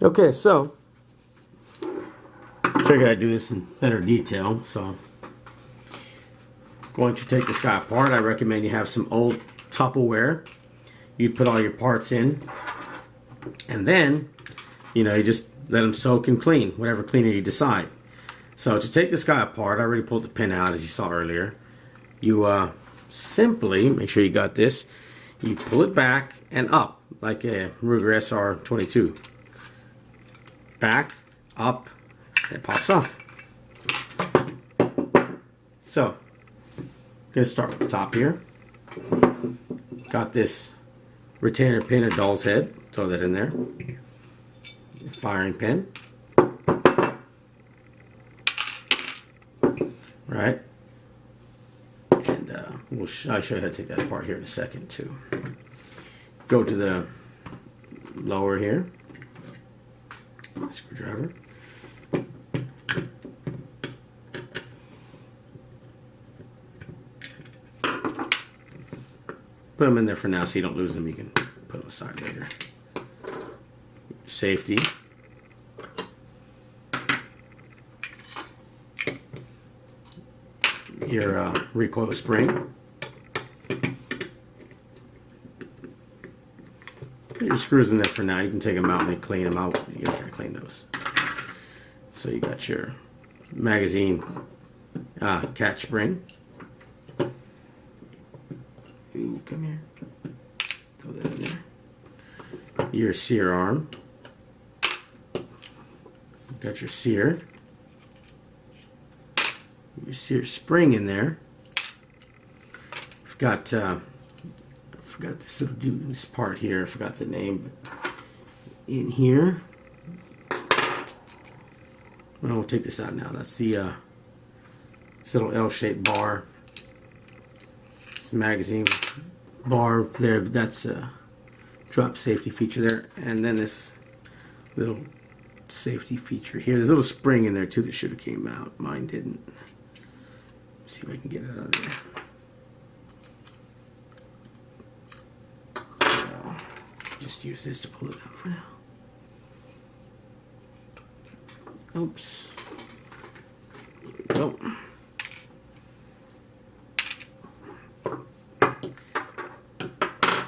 Okay, so I figured I'd do this in better detail. So going to take this guy apart. I recommend you have some old Tupperware. You put all your parts in, and then you just let them soak and clean, whatever cleaner you decide. So to take this guy apart, I already pulled the pin out as you saw earlier. You simply make sure you got this. You pull it back and up like a Ruger SR22. Back, up, and it pops off. So, I'm going to start with the top here. Got this retainer pin, a doll's head. Throw that in there. Firing pin. Right. And I'll show you how to take that apart here in a second too. Go to the lower here. Screwdriver. Put them in there for now so you don't lose them. You can put them aside later. Safety. Your recoil spring. Put your screws in there for now. You can take them out and clean them out. You don't gotta clean those. So you got your magazine catch spring. Ooh, come here. Throw that in there. Your sear arm. Got your sear. Your sear spring in there. Forgot this little dude, this part here. I forgot the name. But in here. Well, we'll take this out now. That's the this little L-shaped bar. It's a magazine bar there. That's a drop safety feature there, and then this little safety feature here. There's a little spring in there too that should have came out. Mine didn't. Let's see if I can get it out of there. Just use this to pull it out for now. Oops. Here we go.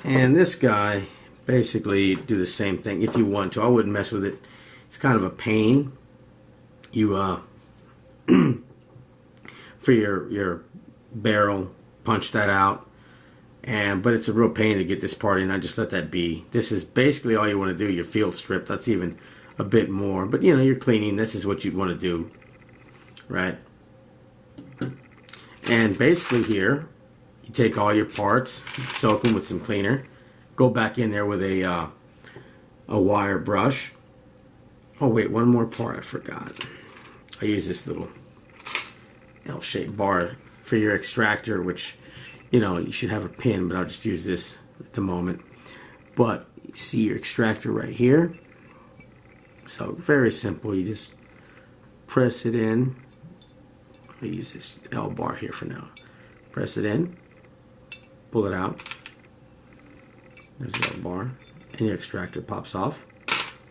And this guy, basically do the same thing if you want to. I wouldn't mess with it. It's kind of a pain. You for your barrel, punch that out. But it's a real pain to get this part in. I just let that be. This is basically all you want to do. Your field strip. That's even a bit more. But you're cleaning. This is what you'd want to do, right? And basically here, you take all your parts, soak them with some cleaner, go back in there with a wire brush. Oh wait, one more part I forgot. I use this little L-shaped bar for your extractor, which you should have a pin, but I'll just use this at the moment. But you see your extractor right here. So very simple. You just press it in. I use this L bar here for now. Press it in. Pull it out. There's the L bar. And your extractor pops off.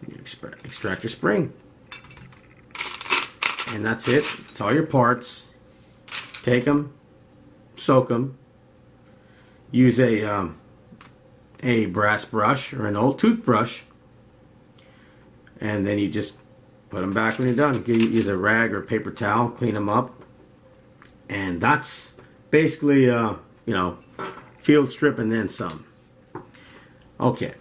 Your extractor spring. And that's it. It's all your parts. Take them. Soak them. Use a brass brush or an old toothbrush, and then you just put them back when you're done. Use a rag or paper towel, clean them up, and that's basically field strip and then some. Okay.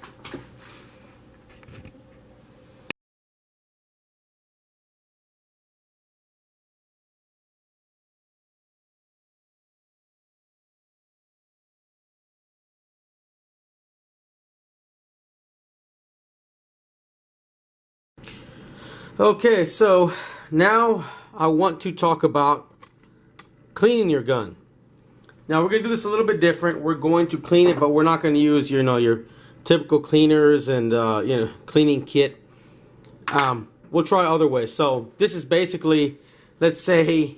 Okay, so now I want to talk about cleaning your gun. Now we're going to do this a little bit different. We're going to clean it, but we're not going to use your typical cleaners and cleaning kit. We'll try other ways. So this is basically, let's say,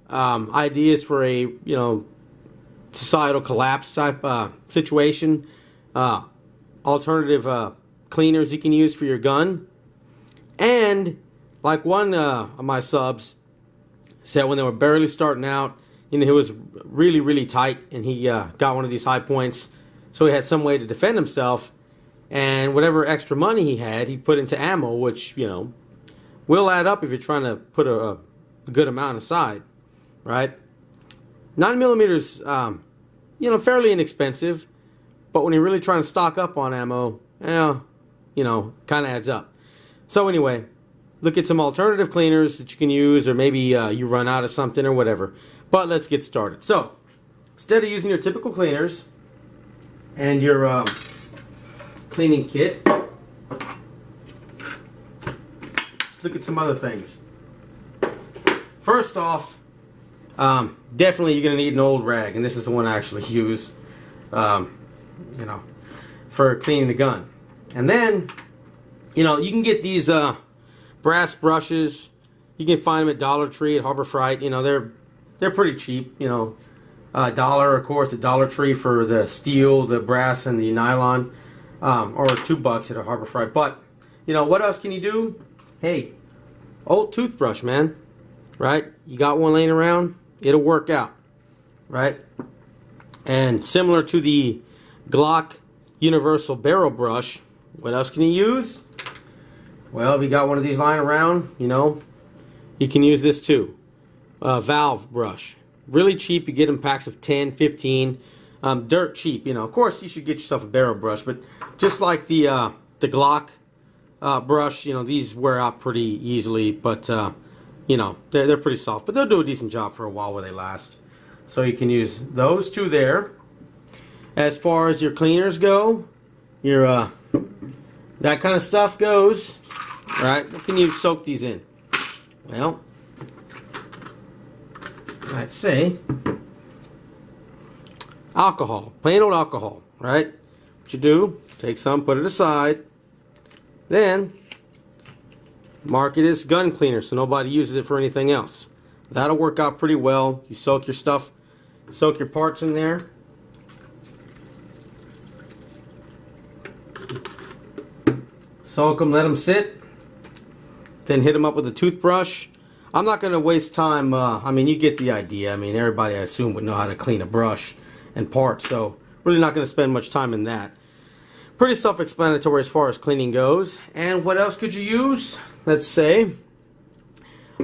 ideas for a societal collapse type situation. Alternative cleaners you can use for your gun. And like one of my subs said, when they were barely starting out, you know, he was really tight, and he got one of these Hi-Points, so he had some way to defend himself, and whatever extra money he had, he put into ammo, which, you know, will add up if you're trying to put a good amount aside, right? 9mm, you know, fairly inexpensive, but when you're really trying to stock up on ammo, you know, kind of adds up. So anyway, look at some alternative cleaners that you can use, or maybe you run out of something or whatever. But let's get started. So, instead of using your typical cleaners and your cleaning kit, let's look at some other things. First off, definitely you're going to need an old rag, and this is the one I actually use, you know, for cleaning the gun. And then, you know, you can get these brass brushes. You can find them at Dollar Tree, at Harbor Freight. You know, they're pretty cheap. You know, $1, of course, at Dollar Tree for the steel, the brass, and the nylon, or $2 at a Harbor Freight. But you know, what else can you do? Hey, old toothbrush, man. Right? You got one laying around, it'll work out, right? And similar to the Glock Universal Barrel Brush, what else can you use? Well, if you got one of these lying around, you know, you can use this too. Valve brush. Really cheap. You get them packs of 10, 15. Dirt cheap, you know. Of course, you should get yourself a barrel brush, but just like the Glock brush, you know, these wear out pretty easily, but you know, they're pretty soft, but they'll do a decent job for a while where they last. So you can use those two there. As far as your cleaners go, your that kind of stuff goes, right? What can you soak these in? Well, let's say alcohol, plain old alcohol, right? What you do, take some, put it aside, then mark it as gun cleaner so nobody uses it for anything else. That'll work out pretty well. You soak your stuff, soak your parts in there. Soak them, let them sit. Then hit them up with a toothbrush. I'm not going to waste time. I mean, you get the idea. I mean, everybody, I assume, would know how to clean a brush and parts, so really not going to spend much time in that. Pretty self-explanatory as far as cleaning goes. And what else could you use? Let's say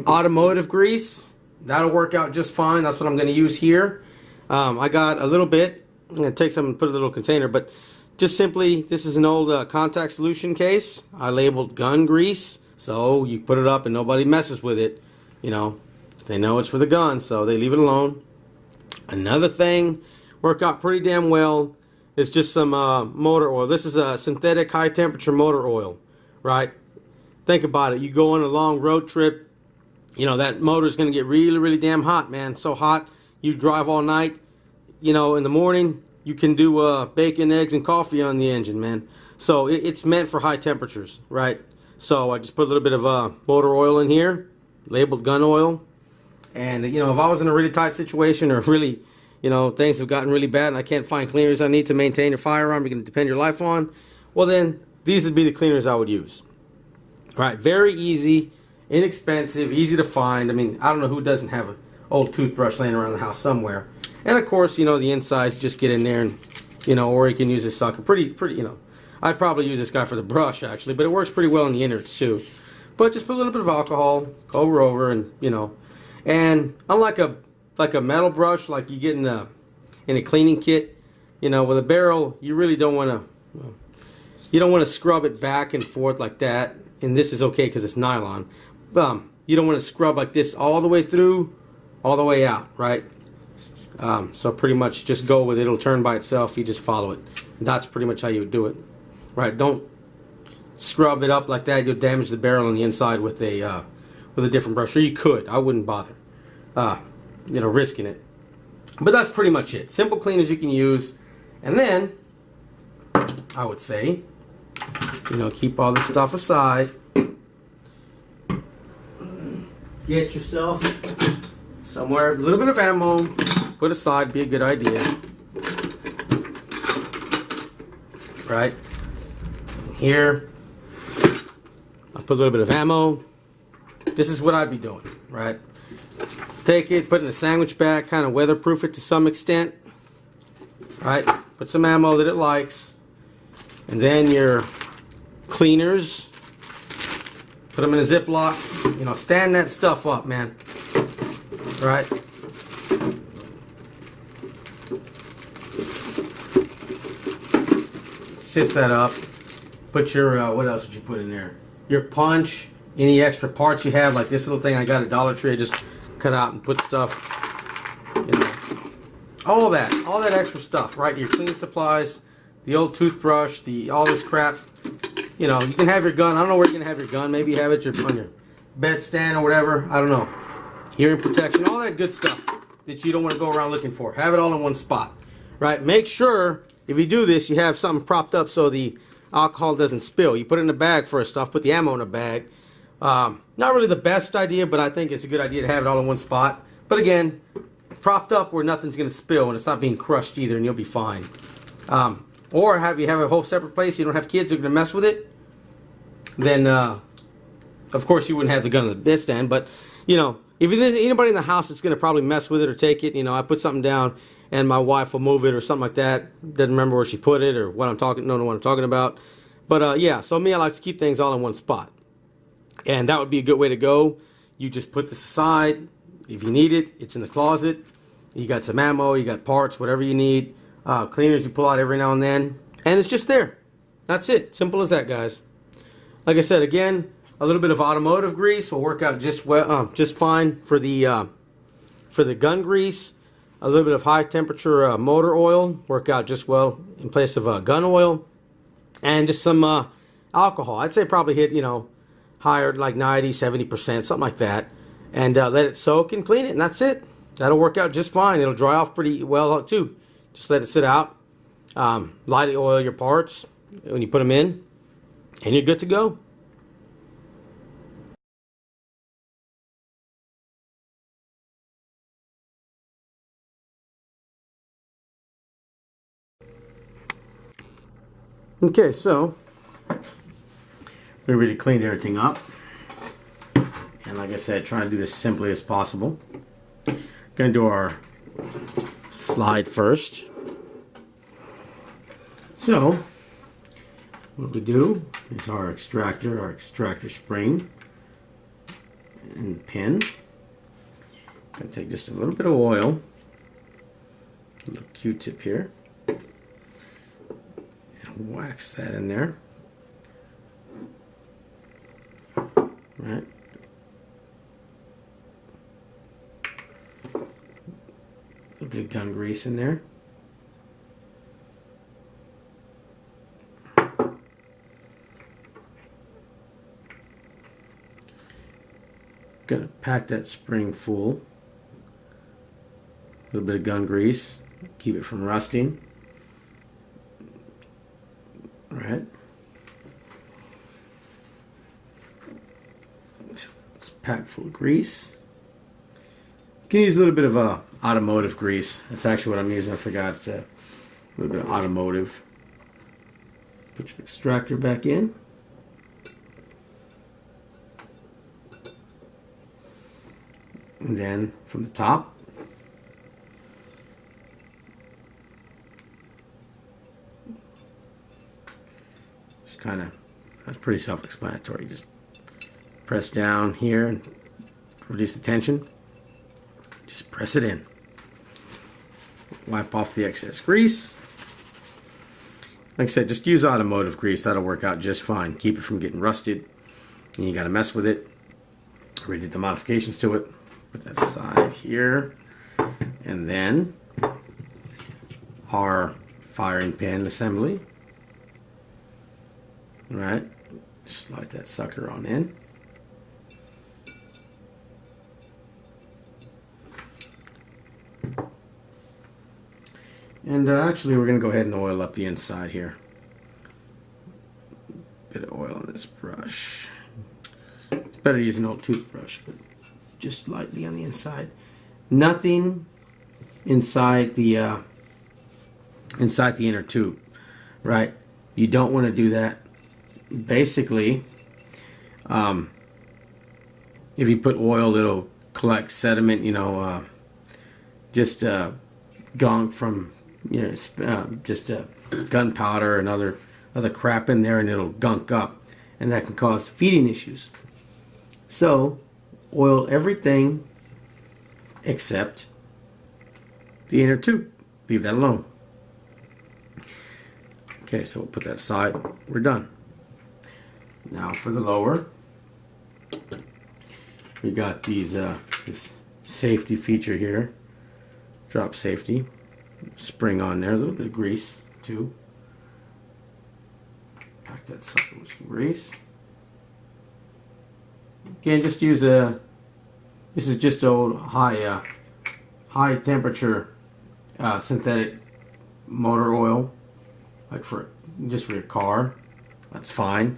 automotive grease. That'll work out just fine. That's what I'm going to use here. I got a little bit. I'm going to take some and put a little container, but just simply, this is an old contact solution case. I labeled gun grease, so you put it up and nobody messes with it. You know, they know it's for the gun, so they leave it alone. Another thing, work out pretty damn well, is just some motor oil. This is a synthetic high temperature motor oil, right? Think about it. You go on a long road trip, you know, that motor is going to get really damn hot, man. So hot, you drive all night, you know, in the morning, you can do bacon, eggs, and coffee on the engine, man. So it's meant for high temperatures, right? So I just put a little bit of motor oil in here, labeled gun oil. And, you know, if I was in a really tight situation, or really, you know, things have gotten really bad and I can't find cleaners I need to maintain your firearm, you're going to depend your life on, well then, these would be the cleaners I would use. Right, very easy, inexpensive, easy to find. I mean, I don't know who doesn't have an old toothbrush laying around the house somewhere. And of course, you know, the insides, just get in there and, you know, or you can use this sucker. Pretty, you know, I'd probably use this guy for the brush actually, but it works pretty well in the innards too. But just put a little bit of alcohol, over, and, you know, and unlike a metal brush like you get in a cleaning kit, you know, with a barrel, you really don't want to scrub it back and forth like that. And this is okay because it's nylon. You don't want to scrub like this all the way through, all the way out, right? So pretty much just go with it. It'll turn by itself. You just follow it. That's pretty much how you would do it, right? Don't scrub it up like that. You'll damage the barrel on the inside with a different brush. Or you could. I wouldn't bother, you know, risking it. But that's pretty much it. Simple cleaners you can use. And then I would say, you know, keep all this stuff aside. Get yourself somewhere, a little bit of ammo, put aside, be a good idea. Right? Here, a put a little bit of ammo. This is what I'd be doing, right? Take it, put it in a sandwich bag, kind of weatherproof it to some extent, right? Put some ammo that it likes, and then your cleaners, put them in a Ziploc. You know, stand that stuff up, man. Right? Sit that up. Put your, what else would you put in there? Your punch, any extra parts you have, like this little thing I got at Dollar Tree, I just cut out and put stuff, you know, all that extra stuff, right? Your cleaning supplies, the old toothbrush, all this crap. You know, you can have your gun. I don't know where you're going to have your gun. Maybe you have it on your bedstand or whatever. I don't know. Hearing protection, all that good stuff that you don't want to go around looking for. Have it all in one spot, right? Make sure, if you do this, you have something propped up so the alcohol doesn't spill. You put it in a bag first off. Put the ammo in a bag. Not really the best idea, but I think it's a good idea to have it all in one spot. But again, propped up where nothing's going to spill and it's not being crushed either, and you'll be fine. Or have a whole separate place. You don't have kids who are going to mess with it. Then, of course, you wouldn't have the gun on the bedstand. But, you know, if there's anybody in the house that's going to probably mess with it or take it, you know, I put something down and my wife will move it or something like that. Doesn't remember where she put it or what I'm talking, don't know what I'm talking about. But, yeah, so me, I like to keep things all in one spot. And that would be a good way to go. You just put this aside. If you need it, it's in the closet. You got some ammo, you got parts, whatever you need. Cleaners you pull out every now and then. And it's just there. That's it. Simple as that, guys. Like I said, again, a little bit of automotive grease will work out just fine for the gun grease. A little bit of high temperature motor oil work out just well in place of gun oil. And just some alcohol. I'd say probably hit, you know, higher, like 90, 70%, something like that. And let it soak and clean it, and that's it. That'll work out just fine. It'll dry off pretty well, too. Just let it sit out. Lightly oil your parts when you put them in, and you're good to go. Okay, so we already cleaned everything up. And like I said, try to do this simply as possible. Gonna do our slide first. So, what we do is our extractor spring and pin. Gonna take just a little bit of oil, a little Q-tip here, and wax that in there. Right. A little bit of gun grease in there. Gonna pack that spring full. A little bit of gun grease, keep it from rusting. All right. It's packed full of grease. You can use a little bit of automotive grease. That's actually what I'm using. I forgot. It's a little bit of automotive. Put your extractor back in. And then from the top, just kind of, that's pretty self-explanatory. Just press down here and release the tension. Just press it in. Wipe off the excess grease. Like I said, just use automotive grease. That'll work out just fine. Keep it from getting rusted. And you got to mess with it. Already did the modifications to it. Put that aside here. And then our firing pin assembly. All right. Slide that sucker on in. And actually, we're going to go ahead and oil up the inside here. Bit of oil on this brush. It's better to use an old toothbrush, but just lightly on the inside. Nothing inside the inner tube, right? You don't want to do that. Basically, If you put oil, it'll collect sediment, just gunk from, just gunpowder and other crap in there, and it'll gunk up, and that can cause feeding issues. So, oil everything except the inner tube. Leave that alone. Okay, so we'll put that aside. We're done. Now for the lower, we got these this safety feature here, drop safety, spring on there, a little bit of grease too. Pack that sucker with some grease. Again, just use this is just old high temperature synthetic motor oil, like just for your car. That's fine.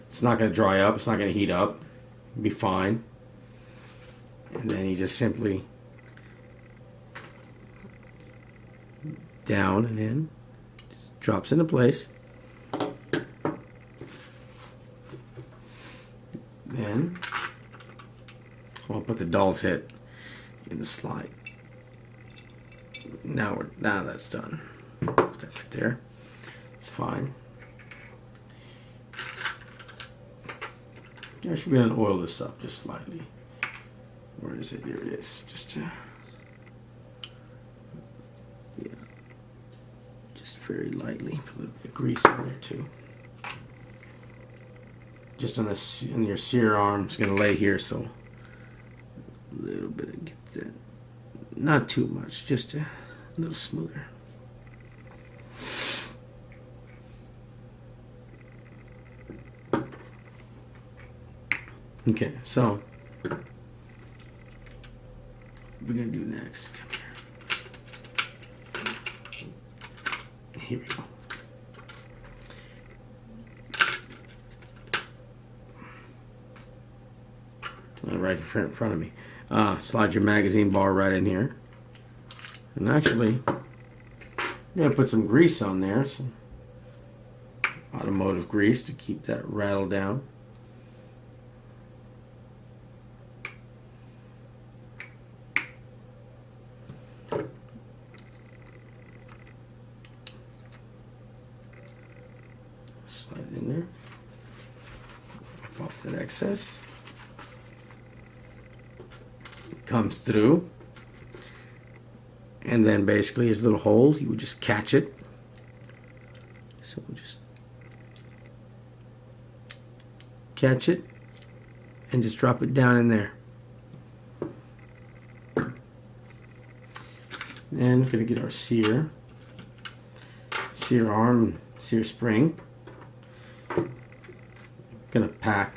It's not going to dry up. It's not going to heat up. It'll be fine. And then you just simply down and in. Just drops into place. Then I'll put the doll's head in the slide. Now that's done. Put that right there. It's fine. I should be going to oil this up just slightly. Where is it? Here it is. Just very lightly. Put a little bit of grease on there too. Just on your sear arm. It's going to lay here, so a little bit of get that. Not too much. Just a little smoother. Okay, so what we're gonna do next. Come here. Here we go. Right in front of me. Slide your magazine bar right in here. And actually, I'm gonna put some grease on there, some automotive grease to keep that rattle down. Slide it in there. Wipe off that excess. It comes through. And then basically his little hole, you would just catch it. So just catch it and just drop it down in there. And we're going to get our sear arm, sear spring. Going to pack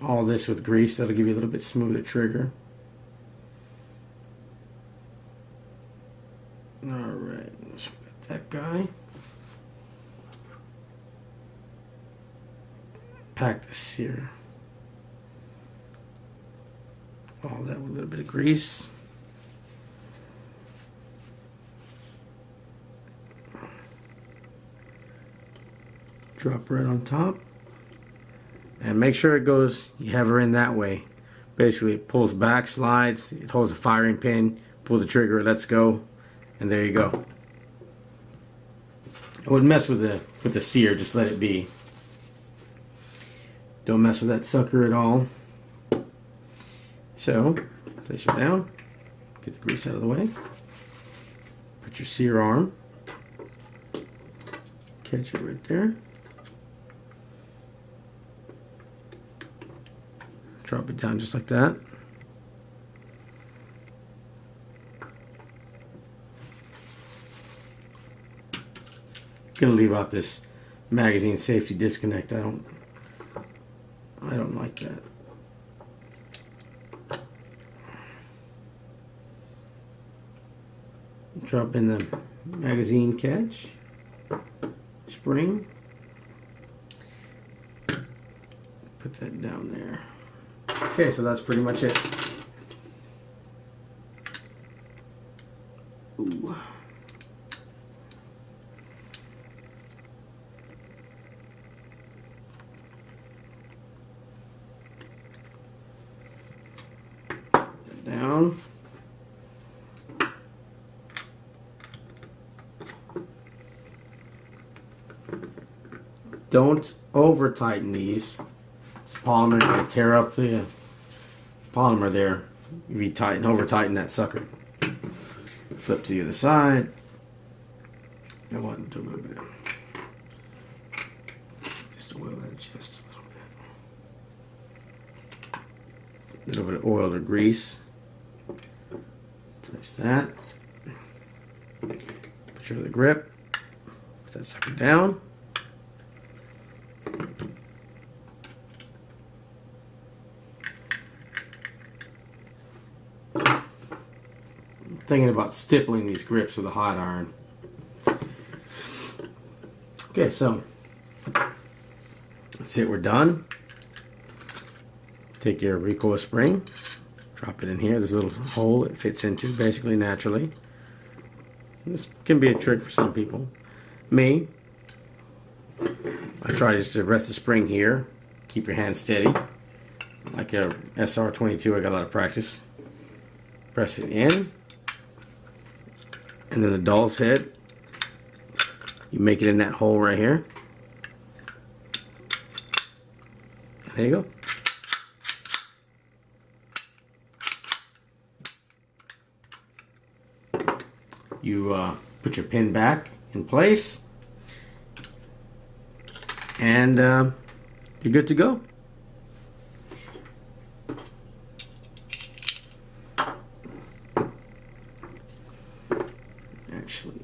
all this with grease. That'll give you a little bit smoother trigger. Alright, let's get that guy. Pack the sear. All that with a little bit of grease. Drop right on top. And make sure it goes, you have her in that way. Basically it pulls back, slides, it holds a firing pin, pull the trigger, it lets go, and there you go. I wouldn't mess with the sear, just let it be. Don't mess with that sucker at all. So, place her down, get the grease out of the way, put your sear arm, catch it right there, drop it down just like that. Gonna leave out this magazine safety disconnect. I don't like that. Drop in the magazine catch, spring, put that down there. Okay, so that's pretty much it. Ooh. Don't over tighten these. It's polymer going to tear up the polymer there. You over tighten that sucker. Flip to the other side. I want to do a little bit. Just oil that just a little bit. A little bit of oil or grease. Place that. Put your other grip. Put that sucker down. Thinking about stippling these grips with a hot iron. Okay, so that's it, we're done. Take your recoil spring, drop it in here. There's a little hole it fits into basically naturally. This can be a trick for some people. Me, I try just to rest the spring here, keep your hand steady. Like a SR22, I got a lot of practice. Press it in. And then the doll's head, you make it in that hole right here. There you go. You put your pin back in place, and you're good to go. Actually,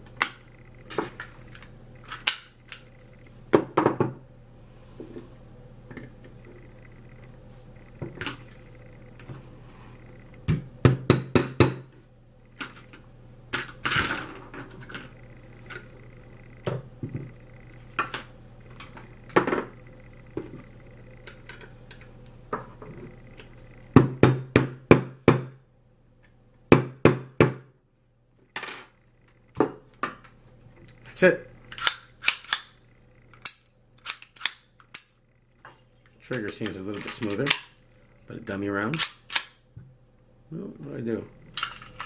that's it. Trigger seems a little bit smoother, but a dummy round. Oh, what do I do?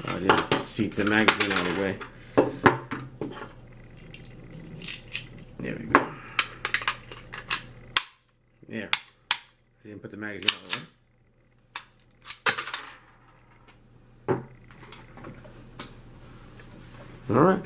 Oh, I did seat the magazine out of the way. There we go. There. I didn't put the magazine out of the way. All right.